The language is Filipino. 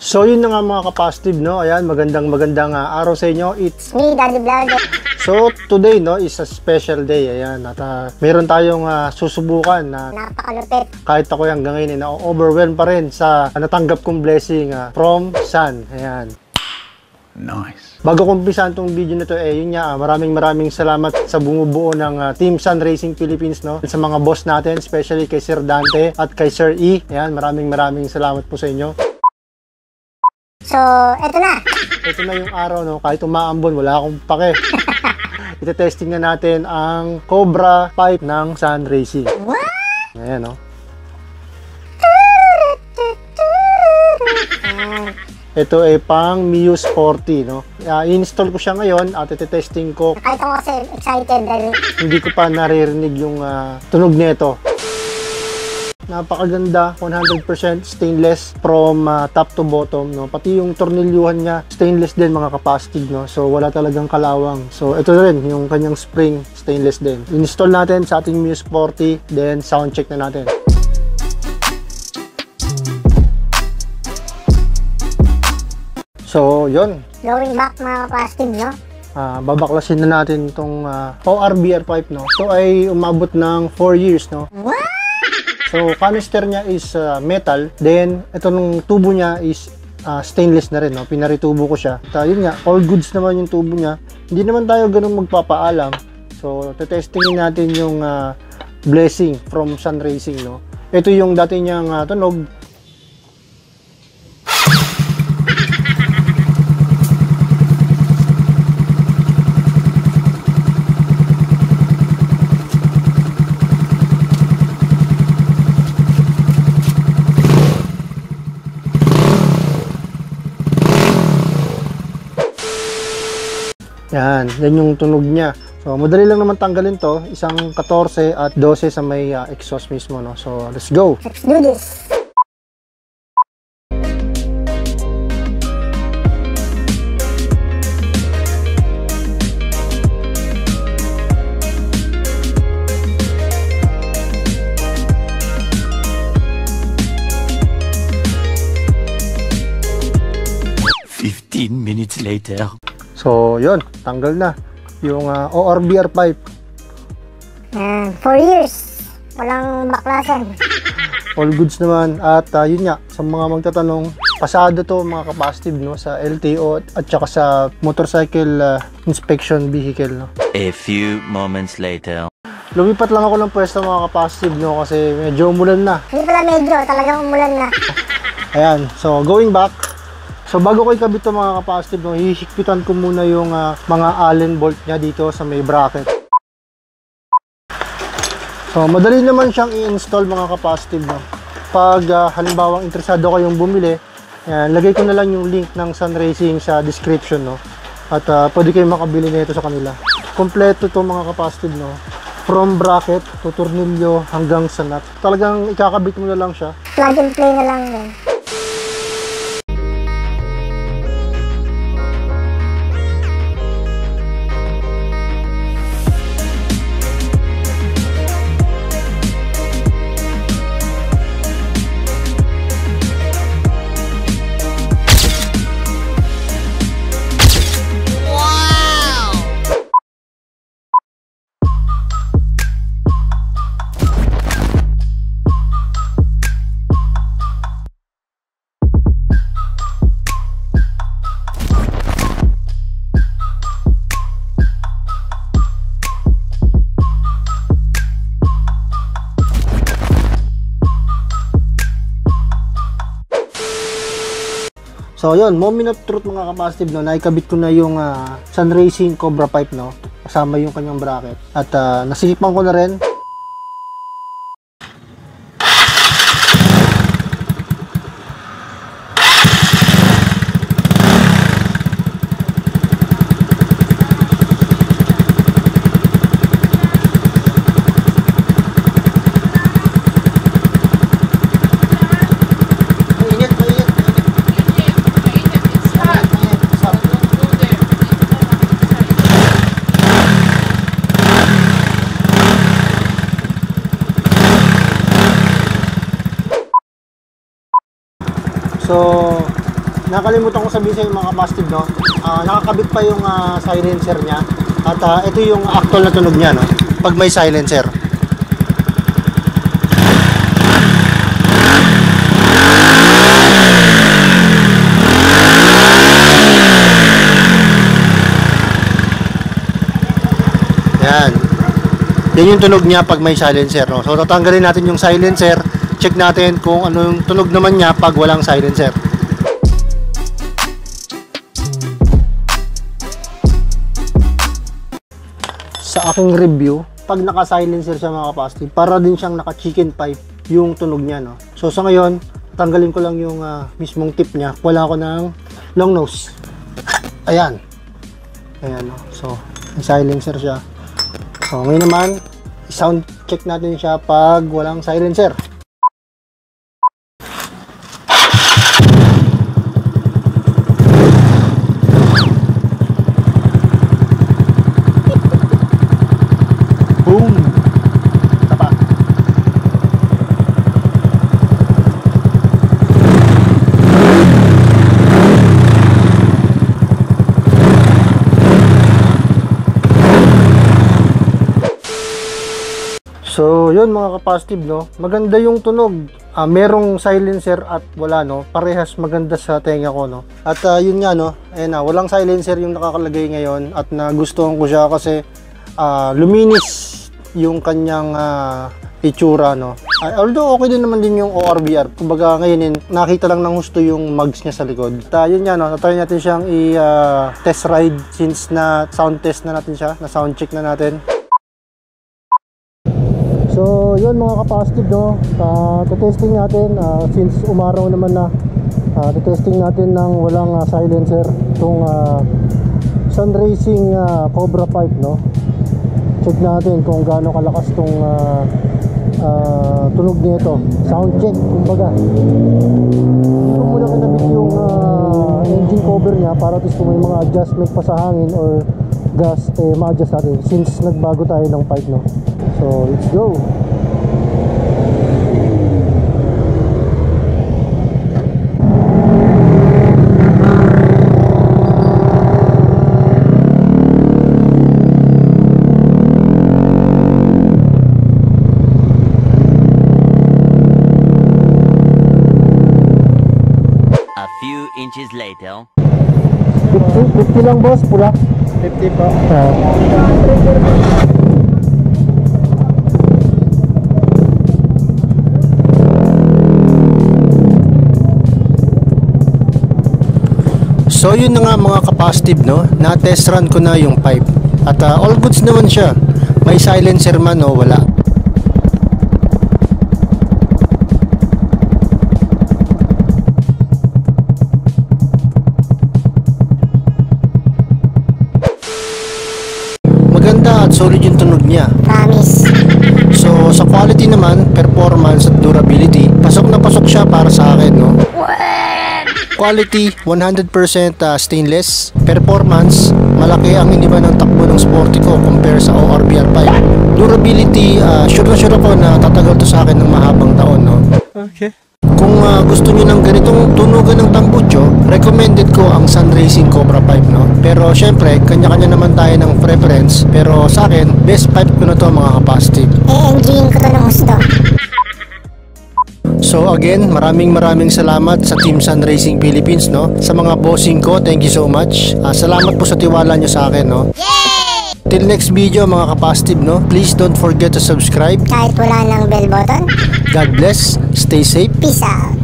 So yun na nga mga ka-positive, no? Ayan, magandang araw sa inyo. It's me, Daddy Vlogger. So today, no, is a special day. Ayan, at meron tayong susubukan na napakalupit. Kahit ako hanggang ngayon na-overwhelm pa rin sa natanggap kong blessing from Sun. Ayan. Nice. Bago kong umpisahan tong video na to, yun nga, maraming salamat sa bumubuo ng Team Sun Racing Philippines, no? Sa mga boss natin, especially kay Sir Dante at kay Sir E. Ayan, maraming salamat po sa inyo. So, eto na. Ito na yung araw, no? Kahit umaambon, wala akong pake. Ite-testing na natin ang Cobra pipe ng Sun Racing. What? Ayan, no? Ito ay pang Muse 40, no? I-install ko siya ngayon at ite-testing ko. Kahit ako kasi excited dahil Hindi ko pa naririnig yung tunog nito. Napakaganda, 100% stainless from top to bottom, no? Pati yung tornilyuhan niya, stainless din mga kapastig, no? So wala talagang kalawang. So ito rin, yung kanyang spring, stainless din. Install natin sa ating Muse 40, then sound check na natin. So yun. going back mga kapastig, no? Babaklasin na natin itong ORBR pipe, no? So ay umabot ng 4 years, no? What? So, canister niya is metal. Then, ito nung tubo niya is stainless na rin, no? Pinaritubo ko siya. At yun nga, all goods naman yung tubo niya. Hindi naman tayo ganun magpapaalam. So, tetestingin natin yung blessing from Sun Racing, no? Ito yung dati niyang tunog. Yan yung tunog niya. So, madali lang naman tanggalin to. Isang 14 at 12 sa may exhaust mismo, no? So, let's go! Let's do this! Minutes later. So, yun. Tanggal na yung ORBR pipe. 4 years. Walang baklasan. All goods naman. At yun nga, sa mga magtatanong, pasado to mga kapasitive, no? Sa LTO at saka sa motorcycle inspection vehicle, no? A few moments later. Lumipat lang ako ng pwesto mga kapasitive, no? Kasi medyo umulan na. Hindi pala medyo, talagang umulan na. Ayan. So, going back. So bago ko ikabit ito mga kapasitive, no, hihigpitan ko muna yung mga Allen bolt niya dito sa may bracket. So madali naman siyang i-install mga kapasitive, no. Pag halimbawa interesado kayong bumili, ayan, lagay ko na lang yung link ng Sun Racing sa description, no. At pwede kayong makabili nito sa kanila. Kompleto to mga kapasitive, no. From bracket to tornilyo hanggang sa nut. Talagang ikakabit mo na lang siya. Plug and play na lang din. So yun, moment of truth mga kapasitive, no, naikabit ko na yung Sun Racing Cobra pipe, no, kasama yung kanyang bracket. At nasikipan ko na rin. So, nakalimutan ko sabihin sa inyo mga kapastib, no? Nakakabit pa yung silencer niya. At ito yung actual na tunog niya, no? Pag may silencer. Yan. Yan yung tunog niya pag may silencer, no? So tatanggalin natin yung silencer. Check natin kung ano yung tunog naman niya pag walang silencer. Sa aking review, pag naka-silencer siya mga kapastib, para din siyang naka-chicken pipe yung tunog niya, no? So sa ngayon, tanggalin ko lang yung mismong tip niya. Wala ko ng long nose. Ayan. Ayan, no? So, may silencer siya. So, ngayon naman, sound check natin siya pag walang silencer. Boom! Tapa. So, yun mga kapastib, no? Maganda yung tunog. Merong silencer at wala, no? Parehas maganda sa tenga ko, no? At yun nga, no? Ayan na, walang silencer yung nakakalagay ngayon at nagustuhan ko siya kasi luminis yung kanyang itsura, no? Although okay din naman din yung ORVR. Kumbaga ngayon, nakita lang ng husto yung mugs niya sa likod. At yun nga, no? Natry natin siyang i-test ride since na sound test na natin siya, na sound check na natin. So, yun mga kapastib, no? Testing natin, since umaraw naman na, testing natin ng walang silencer itong Sun Racing Cobra Pipe, no? Check natin kung gaano kalakas itong tunog nito. Sound check, kumbaga. Hindi ko muna kinabit yung engine cover niya para at least kung may mga adjustment pa sa hangin or gas, ma-adjust natin since nagbago tayo ng pipe, no? So, let's go. A few inches later. 50 lang boss, pula. 50 pa. So yun na nga mga kapastib, no? Na-test run ko na yung pipe. At all goods naman siya. May silencer man o wala. Maganda at solid yung tunog niya. Promise. So sa quality naman, performance at durability, pasok na pasok siya para sa akin, no? Quality, 100% stainless. Performance, malaki ang iniba ng takbo ng Sportico compare sa ORVR 5. Durability, sure na sure ako na tatagal to sa akin ng mahabang taon, no? Okay. Kung gusto niyo ng ganitong tunugan ng tambucho, recommended ko ang Sun Racing Cobra Pipe, no? Pero syempre, kanya-kanya naman tayo ng preference. Pero sa akin, best pipe ko na to mga kapastib. Enjoyin ko to ng gusto. So again, maraming salamat sa Team Sun Racing Philippines, no? Sa mga bossing ko, thank you so much. Salamat po sa tiwala nyo sa akin, no? Yay! Till next video mga kapastib, no? Please don't forget to subscribe. Kahit wala ng bell button. God bless, stay safe. Peace out.